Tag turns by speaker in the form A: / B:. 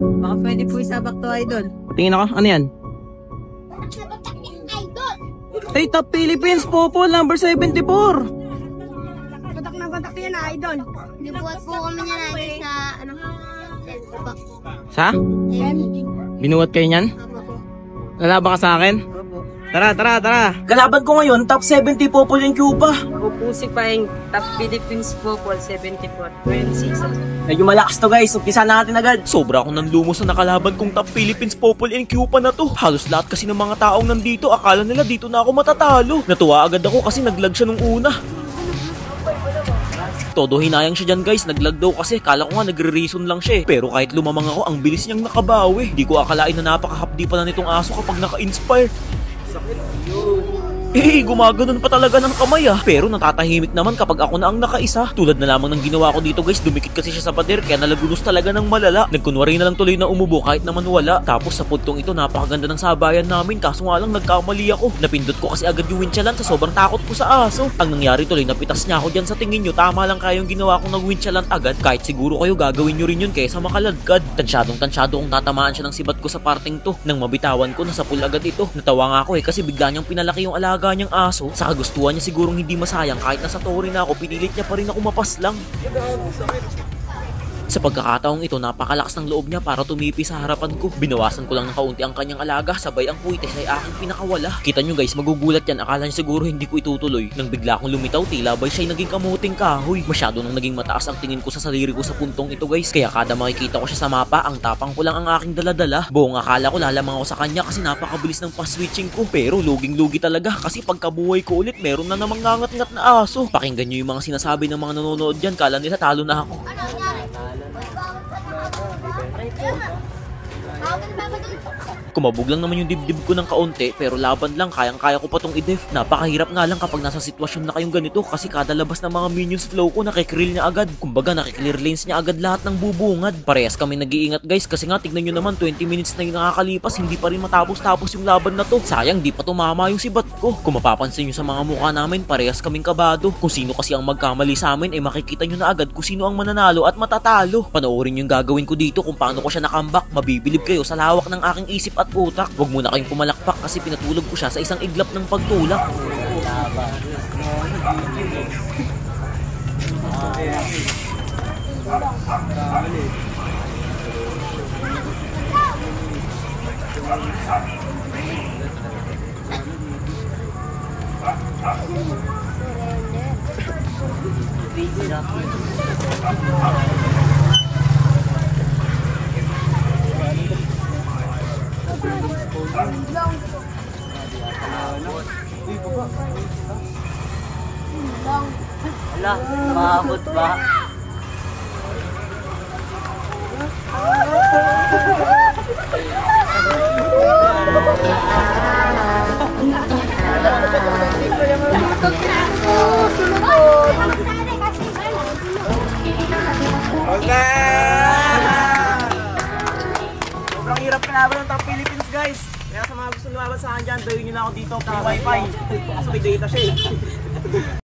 A: Baka pwede po isabak to, idol.
B: Tingin ako, ano yan? Hey, Top Philippines, Popol, number 74.
A: Batak na batak yan, idol.
C: Nabuhat po kami niya natin sa, ano,
B: Sa? Binuhat kayo niyan? Lalaban ka sa akin? Tara, tara, tara. Kalaban ko ngayon, top 70 Popol yung Cuba.
A: Upusi pa yung Top Philippines Popol 74. 20 season.
B: Medyo malakas to guys, umpisa natin agad. Sobra akong nanlumos sa nakalaban kong top Philippines Popol and Cuba na to. Halos lahat kasi ng mga taong nandito, akala nila dito na ako matatalo. Natuwa agad ako kasi naglag siya nung una. Todo hinayang siya dyan guys, naglag daw kasi kala ko nga nagre-reason lang siya eh. Pero kahit lumamang ako, ang bilis niyang nakabawi. Di ko akalain na napakahapdi pala nitong aso kapag naka-inspire. Gumaganon pa talaga ng kamay ah. Pero natatahimik naman kapag ako na ang nakaisa. Tulad na lamang ng ginawa ko dito guys, dumikit kasi siya sa pader kaya nalagunos talaga ng malala. Nagkunwari na lang tuloy na umubo kahit naman wala. Tapos sa puntong ito napakaganda ng sabayan namin, kaso nga lang nagkamali ako. Napindot ko kasi agad yung winchalan sa sobrang takot ko sa aso. Ang nangyari tuloy, napitas niya ako dyan. Sa tingin nyo, tama lang kaya yung ginawa kong nag-winchalan agad. Kahit siguro kayo gagawin nyo rin yun kaysa makaladkad. Tansyadong kung tatamaan siya ng sibat ko sa parting to. Nang mabitawan ko, nasa pool agad ito. Natawa nga ako eh kasi bigla niyang pinalaki yung alaga niyang aso. Sa kagustuhan niya sigurong hindi masayang kahit nasa tori na ako, pinilit niya pa rin ako mapaslang. Sa pagkakataong ito, napakalakas ng loob niya para tumipi sa harapan ko. Binawasan ko lang ng kaunti ang kanyang alaga, sabay ang kuites ay aking pinakawala. Kita nyo guys, magugulat yan, akala niya siguro hindi ko itutuloy. Nang bigla akong lumitaw, tila ba siya'y naging kamuting kahoy. Masyado nang naging mataas ang tingin ko sa sarili ko sa puntong ito guys. Kaya kada makikita ko siya sa mapa, ang tapang ko lang ang aking daladala. Buong akala ko lalamang ako sa kanya kasi napakabilis ng pa-switching ko. Pero luging-lugi talaga kasi pagkabuhay ko ulit, meron na namang ngangat-ngat na aso. Pakinggan nyo yung mga sinasabi ng mga nanonood dyan, kala nila talo na ako. Kumabog lang naman yung dibdib ko ng kaunti pero laban lang, kayang-kaya ko pa tong i-def. Napakahirap nga lang kapag nasa sitwasyon na kayong ganito kasi kada labas ng mga minions flow ko nakikrill niya agad. Kumbaga nakiklear lanes niya agad lahat ng bubungad. Parehas kami nag-iingat guys kasi nga tignan nyo naman 20 minutes na yung nakakalipas, hindi pa rin matapos-tapos yung laban na to. Sayang di pa tumama yung sibat ko. Kung mapapansin nyo sa mga mukha namin, parehas kaming kabado. Kung sino kasi ang magkamali sa amin, makikita nyo na agad kung sino ang mananalo at matatalo. Panoorin yung gagawin ko dito kung paano ko siya nakambak. Mabibilib kayo sa lawak ng aking isip at utak. Huwag muna kayong pumalakpak kasi pinatulog ko siya sa isang iglap ng pagtulak.
A: Wala, maabot ba?
B: Sobrang hirap kalaban ng Top Philippines guys. Kaya sa mga gusto lumaban sa akin dyan, dawin nyo na ako dito. Free wifi. Kasi may data siya eh.